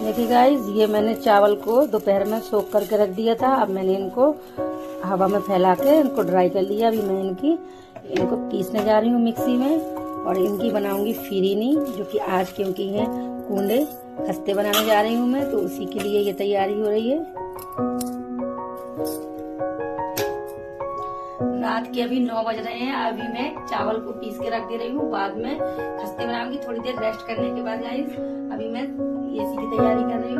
देखिए गाइस, ये मैंने चावल को दोपहर में सोख करके रख दिया था। अब मैंने इनको हवा में फैला के इनको ड्राई कर लिया। अभी मैं इनको पीसने जा रही हूँ मिक्सी में, और इनकी बनाऊंगी फिरीनी, जो कि आज क्योंकि है कूंडे खस्ते बनाने जा रही हूँ मैं, तो उसी के लिए ये तैयारी हो रही है। रात के अभी 9 बज रहे हैं। अभी मैं चावल को पीस के रख दे रही हूँ, बाद में खस्ते बनाऊंगी थोड़ी देर रेस्ट करने के बाद। गाइस, अभी मैं इसी की तैयारी कर रही हूँ।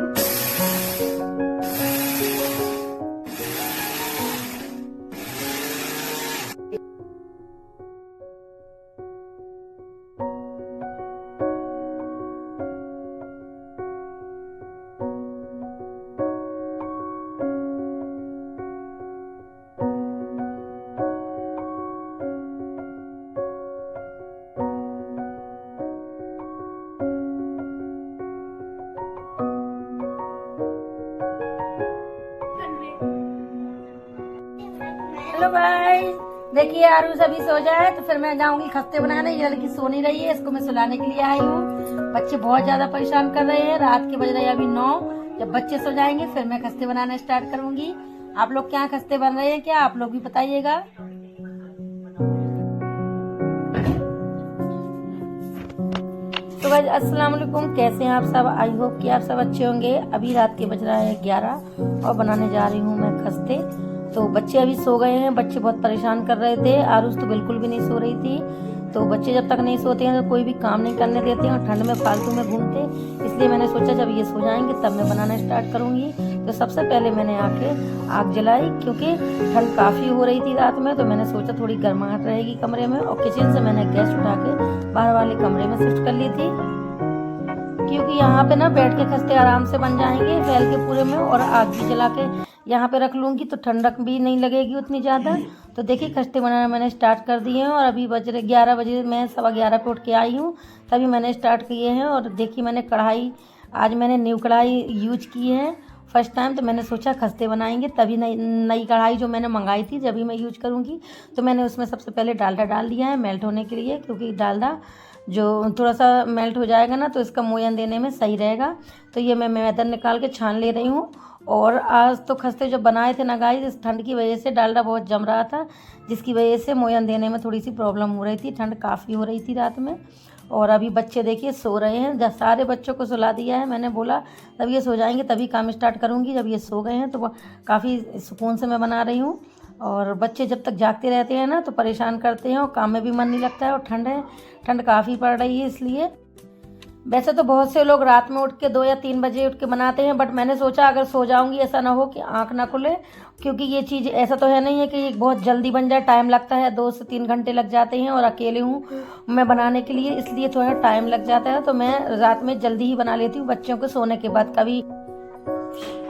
हेलो गाइस, देखिए आरूस अभी सो जाए तो फिर मैं जाऊंगी खस्ते बनाने। ये लड़की सो नहीं रही है, इसको मैं सुलाने के लिए आई हूँ। बच्चे बहुत ज्यादा परेशान कर रहे हैं। रात के बज रहे हैं अभी 9। जब बच्चे सो जाएंगे फिर मैं खस्ते बनाना स्टार्ट करूंगी। आप लोग क्या खस्ते बन रहे हैं क्या, आप लोग भी बताइएगा। तो गाइस अस्सलाम वालेकुम, कैसे हैं आप सब। आई होप कि आप सब अच्छे होंगे। अभी रात के बज रहा है 11 और बनाने जा रही हूँ मैं खस्ते। तो बच्चे अभी सो गए हैं। बच्चे बहुत परेशान कर रहे थे। आरुष तो बिल्कुल भी नहीं सो रही थी। तो बच्चे जब तक नहीं सोते हैं तो कोई भी काम नहीं करने देते हैं और ठंड में फालतू में घूमते। इसलिए मैंने सोचा जब ये सो जाएंगे तब मैं बनाना स्टार्ट करूंगी। तो सबसे पहले मैंने आके आग जलाई, क्योंकि ठंड काफ़ी हो रही थी रात में। तो मैंने सोचा थोड़ी गर्माहट रहेगी कमरे में, और किचन से मैंने गैस उठा के बाहर वाले कमरे में शिफ्ट कर ली थी, क्योंकि यहाँ पे ना बैठ के खस्ते आराम से बन जाएंगे फैल के पूरे में। और आग भी जला के यहाँ पे रख लूँगी तो ठंडक भी नहीं लगेगी उतनी ज़्यादा। तो देखिए खस्ते बनाना मैंने स्टार्ट कर दिए हैं, और अभी बज रहे 11 बजे। मैं 11:15 पे उठ के आई हूँ, तभी मैंने स्टार्ट किए हैं। और देखिए मैंने कढ़ाई, आज मैंने न्यू कढ़ाई यूज की है फर्स्ट टाइम। तो मैंने सोचा खस्ते बनाएंगे तभी नई कढ़ाई जो मैंने मंगाई थी जब भी मैं यूज करूँगी। तो मैंने उसमें सबसे पहले डालडा डाल दिया है मेल्ट होने के लिए, क्योंकि डालडा जो थोड़ा सा मेल्ट हो जाएगा ना तो इसका मोयन देने में सही रहेगा। तो ये मैं मैदा निकाल के छान ले रही हूँ। और आज तो खस्ते जो बनाए थे ना गाइस, इस ठंड की वजह से डालडा बहुत जम रहा था, जिसकी वजह से मोयन देने में थोड़ी सी प्रॉब्लम हो रही थी। ठंड काफ़ी हो रही थी रात में। और अभी बच्चे देखिए सो रहे हैं। जब सारे बच्चों को सुला दिया है, मैंने बोला जब ये सो जाएंगे तभी काम स्टार्ट करूँगी। जब ये सो गए हैं तो काफ़ी सुकून से मैं बना रही हूँ। और बच्चे जब तक जागते रहते हैं ना तो परेशान करते हैं और काम में भी मन नहीं लगता है। और ठंड है, ठंड काफ़ी पड़ रही है इसलिए। वैसे तो बहुत से लोग रात में उठ के 2 या 3 बजे उठ के बनाते हैं, बट मैंने सोचा अगर सो जाऊंगी ऐसा ना हो कि आंख ना खुले, क्योंकि ये चीज़ ऐसा तो है नहीं है कि बहुत जल्दी बन जाए। टाइम लगता है, 2 से 3 घंटे लग जाते हैं, और अकेले हूँ मैं बनाने के लिए, इसलिए थोड़ा टाइम लग जाता है। तो मैं रात में जल्दी ही बना लेती हूँ बच्चों के सोने के बाद।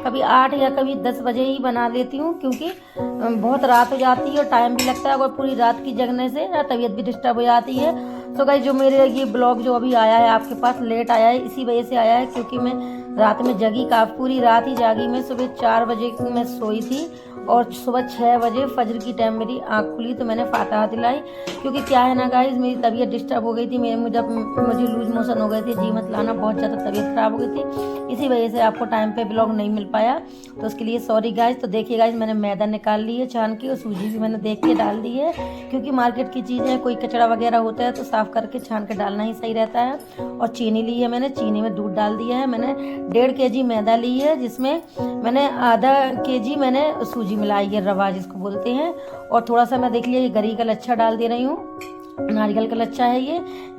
कभी 8 या कभी 10 बजे ही बना लेती हूँ, क्योंकि बहुत रात हो जाती है और टाइम भी लगता है। और पूरी रात की जगने से तबीयत भी डिस्टर्ब हो जाती है। सो गाइस, जो मेरे ये ब्लॉग जो अभी आया है आपके पास लेट आया है, इसी वजह से आया है, क्योंकि मैं रात में जगी पूरी रात ही जागी। मैं सुबह 4 बजे मैं सोई थी और सुबह 6 बजे फजर की टाइम मेरी आँख खुली तो मैंने फातिहा दिलाई। क्योंकि क्या है ना गाइस, मेरी तबीयत डिस्टर्ब हो गई थी। जब मुझे लूज मोशन हो गए थे, जी मत लाना, बहुत ज़्यादा तबीयत ख़राब हो गई थी। इसी वजह से आपको टाइम पे ब्लॉग नहीं मिल पाया, तो उसके लिए सॉरी गाइस। तो देखिए गाइस, मैंने मैदा निकाल ली है छान की, और सूजी भी मैंने देख के डाल दी है, क्योंकि मार्केट की चीज़ें कोई कचरा वगैरह होता है तो साफ़ करके छान के डालना ही सही रहता है। और चीनी ली है मैंने, चीनी में दूध डाल दिया है। मैंने 1.5 kg मैदा ली है, जिसमें मैंने आधा kg मैंने सूजी मिलाई है, रवा जिसको बोलते हैं। और थोड़ा सा मैं देख लिया ये गरी का लच्छा डाल दे रही हूँ, नारियल का लच्छा है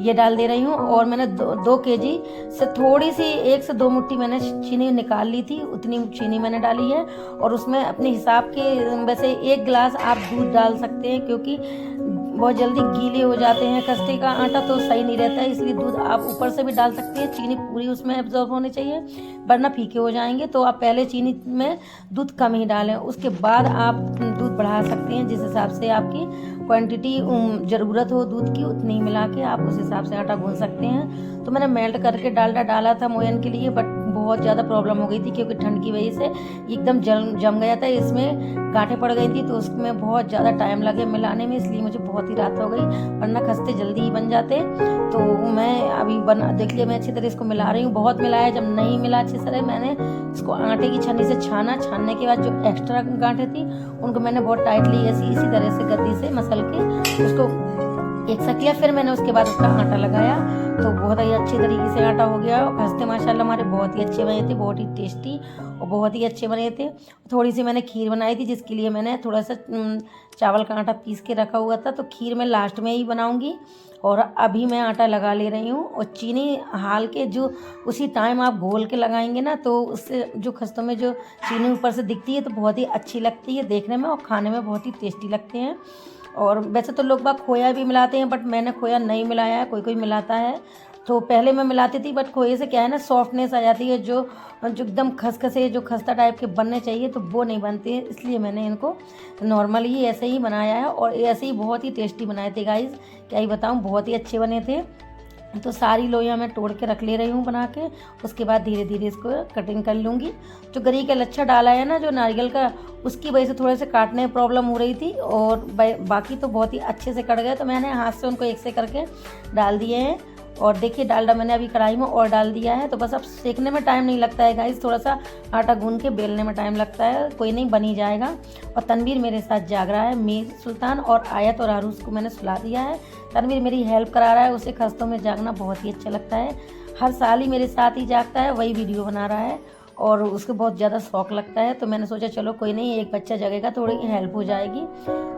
ये डाल दे रही हूँ। और मैंने 2 kg से थोड़ी सी 1 से 2 मुट्ठी मैंने चीनी निकाल ली थी, उतनी चीनी मैंने डाली है। और उसमें अपने हिसाब के, वैसे 1 गिलास आप दूध डाल सकते हैं, क्योंकि बहुत जल्दी गीले हो जाते हैं खस्ते का आटा, तो सही नहीं रहता है। इसलिए दूध आप ऊपर से भी डाल सकते हैं। चीनी पूरी उसमें एब्जॉर्ब होनी चाहिए, वरना फीके हो जाएंगे। तो आप पहले चीनी में दूध कम ही डालें, उसके बाद आप दूध बढ़ा सकते हैं। जिस हिसाब से आपकी क्वांटिटी ज़रूरत हो दूध की, उतनी ही मिला के आप उस हिसाब से आटा गूंथ सकते हैं। तो मैंने मेल्ट करके डालडा डाला था मोयन के लिए, बट बहुत ज़्यादा प्रॉब्लम हो गई थी, क्योंकि ठंड की वजह से एकदम जम गया था। इसमें गांठें पड़ गई थी, तो उसमें बहुत ज़्यादा टाइम लगे मिलाने में, इसलिए मुझे बहुत ही रात हो गई, वरना खस्ते जल्दी ही बन जाते। तो मैं अभी बना देख लिया मैं अच्छी तरह इसको मिला रही हूँ। बहुत मिलाया, जब नहीं मिला अच्छी तरह मैंने इसको आटे की छन्नी से छानने के बाद जो एक्स्ट्रा गांठें थी उनको मैंने बहुत टाइटली इसी तरह से गद्दी से मसल के उसको एक सा किया। फिर मैंने उसके बाद उसका आटा लगाया तो बहुत ही अच्छी तरीके से आटा हो गया। और खस्ते माशाल्लाह हमारे बहुत ही अच्छे बने थे, बहुत ही टेस्टी और बहुत ही अच्छे बने थे। थोड़ी सी मैंने खीर बनाई थी जिसके लिए मैंने थोड़ा सा चावल का आटा पीस के रखा हुआ था, तो खीर मैं लास्ट में ही बनाऊंगी। और अभी मैं आटा लगा ले रही हूँ और चीनी हाल के जो उसी टाइम आप घोल के लगाएंगे ना तो उससे जो खस्तों में जो चीनी ऊपर से दिखती है तो बहुत ही अच्छी लगती है देखने में और खाने में बहुत ही टेस्टी लगते हैं। और वैसे तो लोग बाग खोया भी मिलाते हैं बट मैंने खोया नहीं मिलाया है, कोई कोई मिलाता है। तो पहले मैं मिलाती थी बट खोए से क्या है ना सॉफ्टनेस आ जाती है, जो एकदम खसखसे जो खस्ता टाइप के बनने चाहिए तो वो नहीं बनते हैं, इसलिए मैंने इनको नॉर्मल ही ऐसे ही बनाया है। और ऐसे ही बहुत ही टेस्टी बनाए थे गाइज़, क्या ही बताऊँ, बहुत ही अच्छे बने थे। तो सारी लोइयाँ मैं तोड़ के रख ले रही हूँ बना के, उसके बाद धीरे धीरे इसको कटिंग कर लूँगी। जो गरी का लच्छा डाला है ना जो नारियल का, उसकी वजह से थोड़े से काटने में प्रॉब्लम हो रही थी और बाकी तो बहुत ही अच्छे से कट गए। तो मैंने हाथ से उनको एक से करके डाल दिए हैं। और देखिए डालडा मैंने अभी कढ़ाई में और डाल दिया है। तो बस अब सेकने में टाइम नहीं लगता है गाइस, थोड़ा सा आटा गूंद के बेलने में टाइम लगता है, कोई नहीं बन ही जाएगा। और तनवीर मेरे साथ जाग रहा है, मीर सुल्तान और आयत और आरूस को मैंने सुला दिया है। तनवीर मेरी हेल्प करा रहा है, उसे खस्तों में जागना बहुत ही अच्छा लगता है। हर साल ही मेरे साथ ही जागता है, वही वीडियो बना रहा है और उसको बहुत ज़्यादा शौक लगता है। तो मैंने सोचा चलो कोई नहीं, एक बच्चा जगेगा थोड़ी हेल्प हो जाएगी।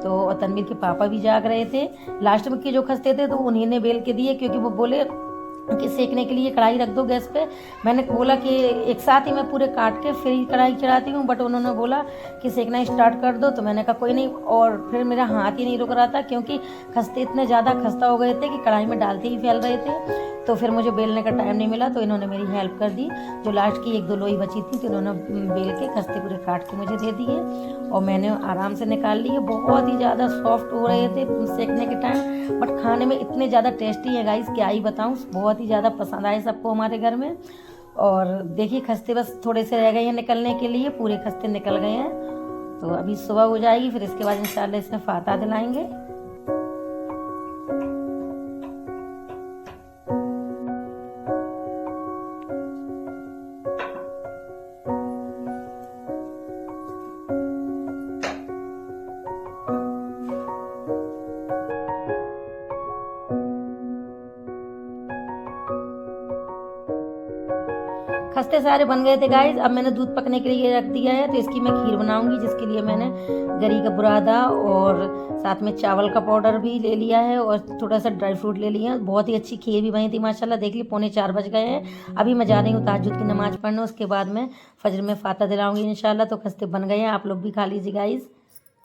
तो तनवीर के पापा भी जाग रहे थे। लास्ट में के जो खस्ते थे तो उन्हीं ने बेल के दिए, क्योंकि वो बोले कि सेकने के लिए कढ़ाई रख दो गैस पे। मैंने बोला कि एक साथ ही मैं पूरे काट के फिर ही कढ़ाई चढ़ाती हूँ, बट उन्होंने बोला कि सेकना स्टार्ट कर दो। तो मैंने कहा कोई नहीं, और फिर मेरा हाथ ही नहीं रुक रहा था क्योंकि खस्ते इतने ज़्यादा खस्ता हो गए थे कि कढ़ाई में डालते ही फैल रहे थे। तो फिर मुझे बेलने का टाइम नहीं मिला, तो इन्होंने मेरी हेल्प कर दी। जो लास्ट की एक दो लोई बची थी तो इन्होंने बेल के खस्ते पूरे काट के मुझे दे दिए और मैंने आराम से निकाल लिए। बहुत ही ज़्यादा सॉफ्ट हो रहे थे सेकने के टाइम, बट खाने में इतने ज़्यादा टेस्टी है गाइस, क्या ही बताऊँ, बहुत ही ज़्यादा पसंद आए सबको हमारे घर में। और देखिए खस्ते बस थोड़े से रह गए हैं निकलने के लिए, पूरे खस्ते निकल गए हैं। तो अभी सुबह हो जाएगी, फिर इसके बाद इंशाल्लाह इसमें फाता दिलाएंगे। खस्ते सारे बन गए थे गाइस। अब मैंने दूध पकने के लिए रख दिया है, तो इसकी मैं खीर बनाऊंगी, जिसके लिए मैंने गरी का बुरादा और साथ में चावल का पाउडर भी ले लिया है और थोड़ा सा ड्राई फ्रूट ले लिया। बहुत ही अच्छी खीर भी बनी थी माशाल्लाह। देख ली 3:45 बज गए हैं। अभी मैं जा रही हूँ तहज्जुद की नमाज़ पढ़ने, उसके बाद मैं फजर में फाता दिलाऊंगी इंशाल्लाह। तो खस्ते बन गए हैं, आप लोग भी खा लीजिए गाइस।